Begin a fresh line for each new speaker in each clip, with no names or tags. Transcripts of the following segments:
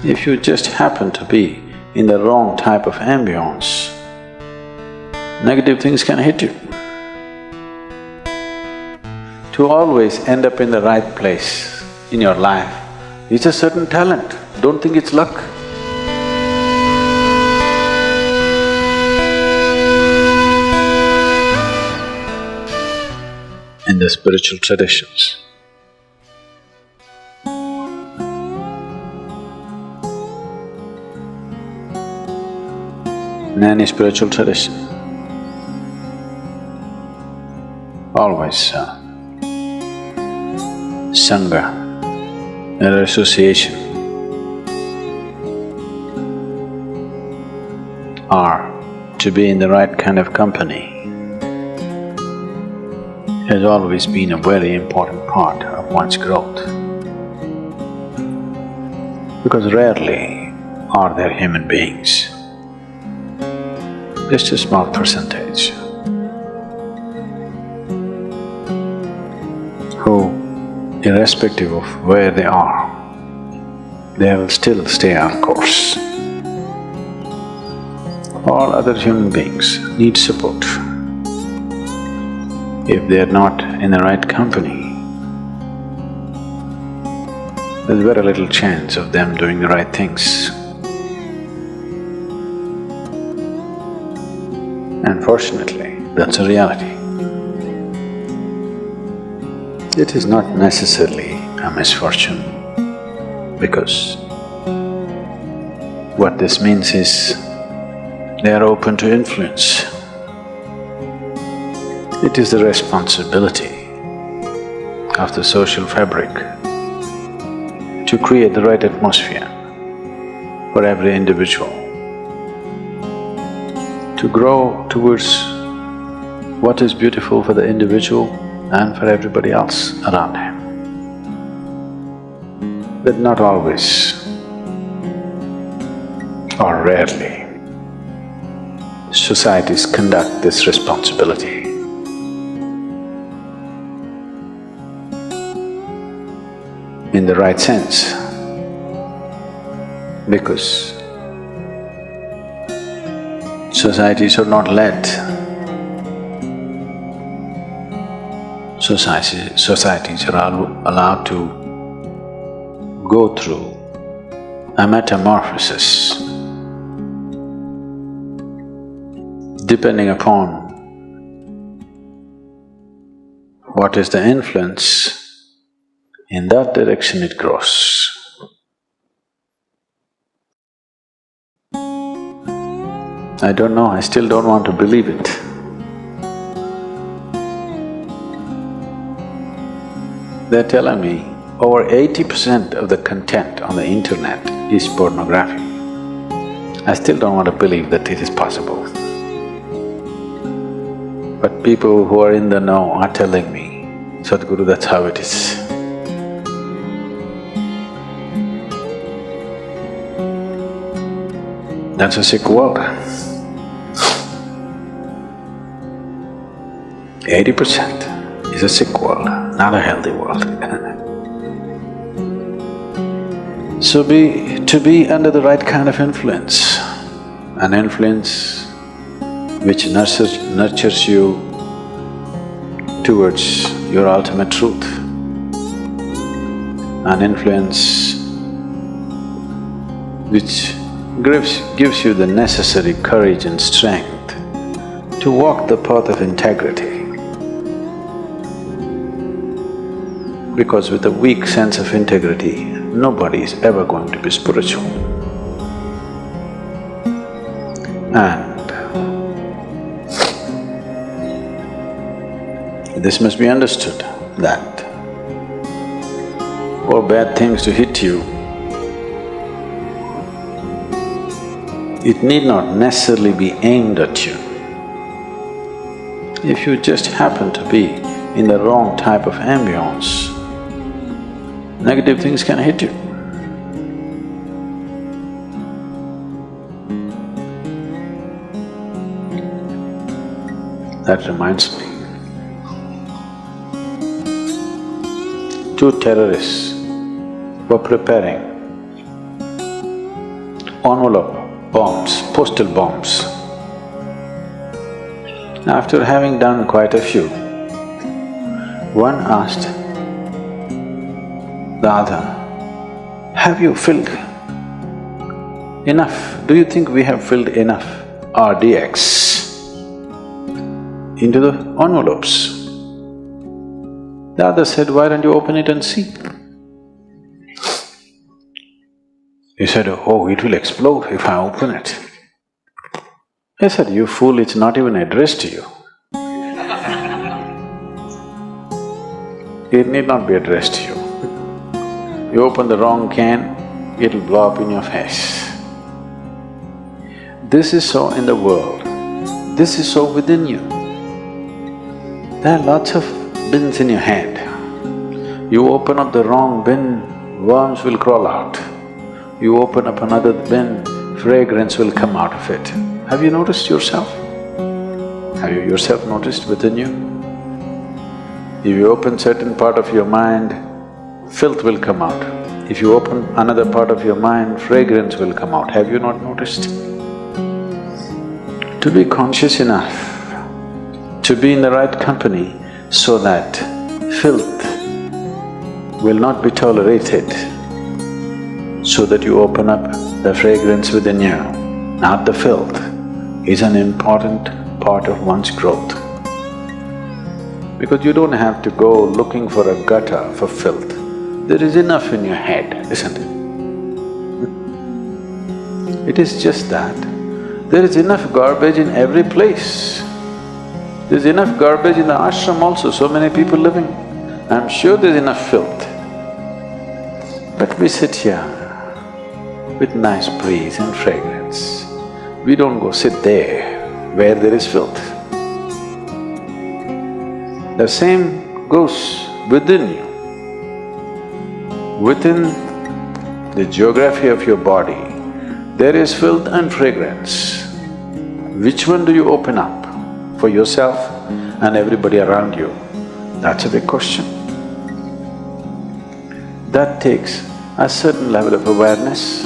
If you just happen to be in the wrong type of ambiance, negative things can hit you. To always end up in the right place in your life is a certain talent, don't think it's luck. In the spiritual traditions, in any spiritual tradition, always Sangha, or association, or to be in the right kind of company has always been a very important part of one's growth. Because rarely are there human beings, just a small percentage, who, irrespective of where they are, they will still stay on course. All other human beings need support. If they are not in the right company, there's very little chance of them doing the right things. Unfortunately, that's a reality. It is not necessarily a misfortune, because what this means is they are open to influence. It is the responsibility of the social fabric to create the right atmosphere for every individual, to grow towards what is beautiful for the individual and for everybody else around him. But not always, or rarely, societies conduct this responsibility. In the right sense, because societies are not led. Societies are allowed to go through a metamorphosis depending upon what is the influence. In that direction it grows. I don't know, I still don't want to believe it. They're telling me over 80% of the content on the internet is pornography. I still don't want to believe that it is possible. But people who are in the know are telling me, Sadhguru, that's how it is. That's a sick world. 80% is a sick world, not a healthy world. So to be under the right kind of influence, an influence which nurtures you towards your ultimate truth, an influence which gives you the necessary courage and strength to walk the path of integrity. Because with a weak sense of integrity, nobody is ever going to be spiritual. And this must be understood, that for bad things to hit you, it need not necessarily be aimed at you. If you just happen to be in the wrong type of ambiance, negative things can hit you. That reminds me, 2 terrorists were preparing envelope bombs, postal bombs. After having done quite a few, one asked the other, "Have you filled enough? Do you think we have filled enough RDX into the envelopes?" The other said, "Why don't you open it and see?" He said, "Oh, it will explode if I open it." I said, "You fool, it's not even addressed to you. It need not be addressed to you. You open the wrong can, it'll blow up in your face." This is so in the world, this is so within you. There are lots of bins in your head. You open up the wrong bin, worms will crawl out. You open up another bin, fragrance will come out of it. Have you noticed yourself? Have you yourself noticed within you? If you open certain part of your mind, filth will come out. If you open another part of your mind, fragrance will come out. Have you not noticed? To be conscious enough, to be in the right company so that filth will not be tolerated, so that you open up the fragrance within you, not the filth, is an important part of one's growth. Because you don't have to go looking for a gutter for filth. There is enough in your head, isn't it? It is just that. There is enough garbage in every place. There's enough garbage in the ashram also, so many people living. I'm sure there's enough filth. But we sit here with nice breeze and fragrance. We don't go sit there where there is filth. The same goes within you. Within the geography of your body, there is filth and fragrance. Which one do you open up for yourself and everybody around you? That's a big question. That takes a certain level of awareness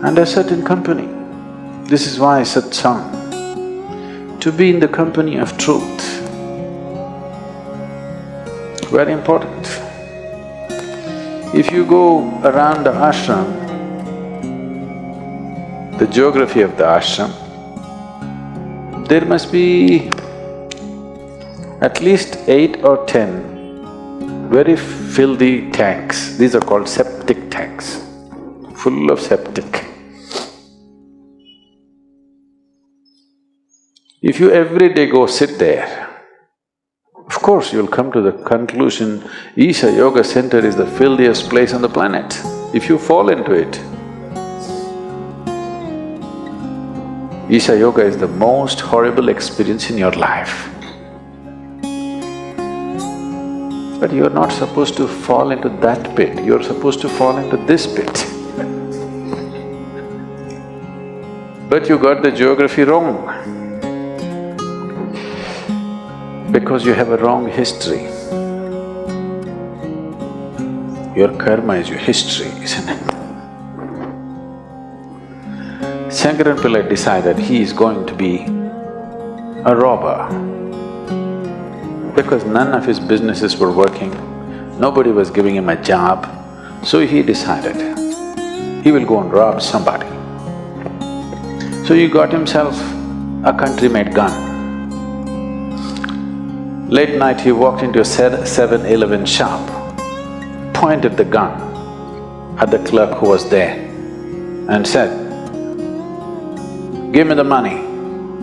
and a certain company. This is why satsang, to be in the company of truth, very important. If you go around the ashram, the geography of the ashram, there must be at least 8 or 10 very filthy tanks. These are called septic tanks, full of septic. If you every day go sit there, of course you'll come to the conclusion, Isha Yoga Center is the filthiest place on the planet. If you fall into it, Isha Yoga is the most horrible experience in your life. But you're not supposed to fall into that pit, you're supposed to fall into this pit. But you got the geography wrong. Because you have a wrong history. Your karma is your history, isn't it? Shankaran Pillai decided he is going to be a robber. Because none of his businesses were working, nobody was giving him a job, so he decided he will go and rob somebody. So he got himself a country-made gun. Late night he walked into a 7-Eleven shop, pointed the gun at the clerk who was there and said, "Give me the money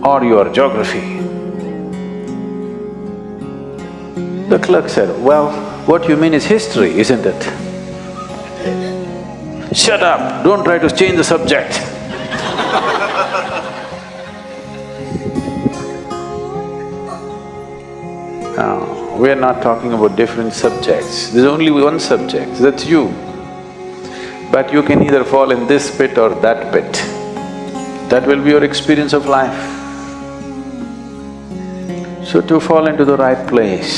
or your geography." The clerk said, "Well, what you mean is history, isn't it?" "Shut up, don't try to change the subject." We are not talking about different subjects, there's only one subject, that's you. But you can either fall in this pit or that pit. That will be your experience of life. So to fall into the right place,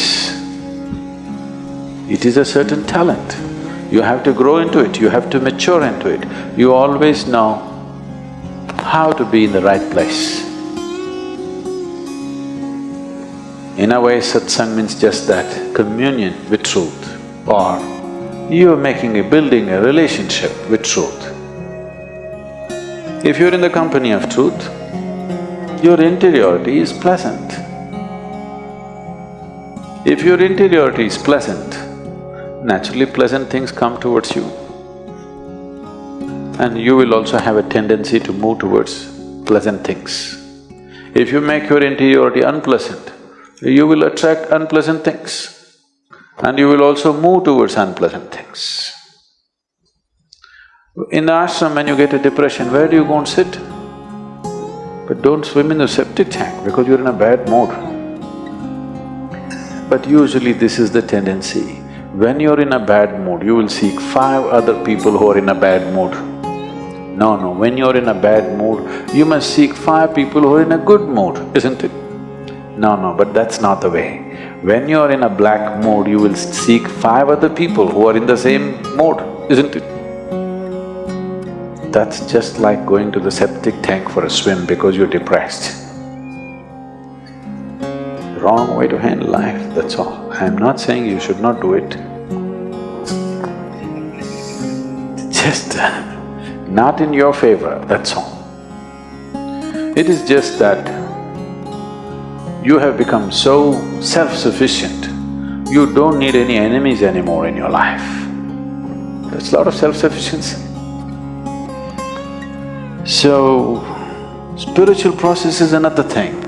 it is a certain talent. You have to grow into it, you have to mature into it. You always know how to be in the right place. In a way, satsang means just that, communion with truth, or you're building a relationship with truth. If you're in the company of truth, your interiority is pleasant. If your interiority is pleasant, naturally pleasant things come towards you. And you will also have a tendency to move towards pleasant things. If you make your interiority unpleasant, you will attract unpleasant things. And you will also move towards unpleasant things. In the ashram, when you get a depression, where do you go and sit? But don't swim in the septic tank because you're in a bad mood. But usually this is the tendency. When you're in a bad mood, you will seek 5 other people who are in a bad mood. No, when you're in a bad mood, you must seek 5 people who are in a good mood, isn't it? No, but that's not the way. When you're in a black mood, you will seek 5 other people who are in the same mood, isn't it? That's just like going to the septic tank for a swim because you're depressed. Wrong way to handle life, that's all. I'm not saying you should not do it. Just not in your favor, that's all. It is just that you have become so self-sufficient, you don't need any enemies anymore in your life. That's a lot of self-sufficiency. So, spiritual process is another thing.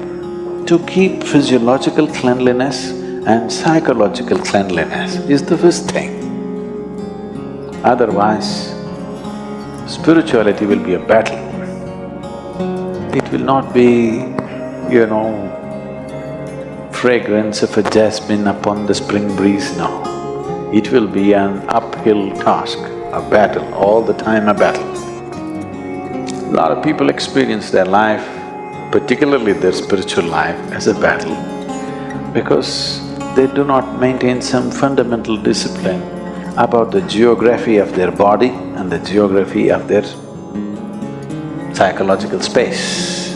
To keep physiological cleanliness and psychological cleanliness is the first thing. Otherwise, spirituality will be a battle. It will not be, fragrance of a jasmine upon the spring breeze, no. It will be an uphill task, a battle, all the time a battle. A lot of people experience their life, particularly their spiritual life, as a battle because they do not maintain some fundamental discipline about the geography of their body and the geography of their psychological space.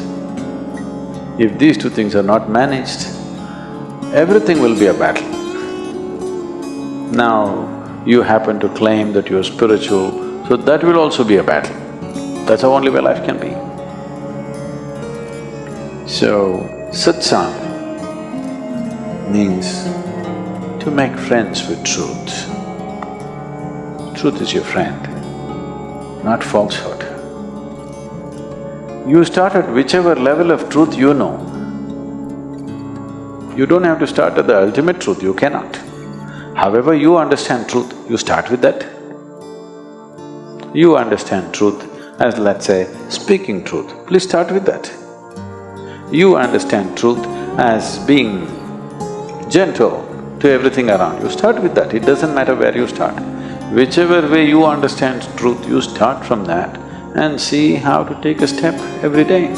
If these 2 things are not managed, everything will be a battle. Now, you happen to claim that you're spiritual, so that will also be a battle. That's the only way life can be. So, satsang means to make friends with truth. Truth is your friend, not falsehood. You start at whichever level of truth you know. You don't have to start at the ultimate truth, you cannot. However you understand truth, you start with that. You understand truth as, let's say, speaking truth, please start with that. You understand truth as being gentle to everything around you, start with that, it doesn't matter where you start. Whichever way you understand truth, you start from that and see how to take a step every day.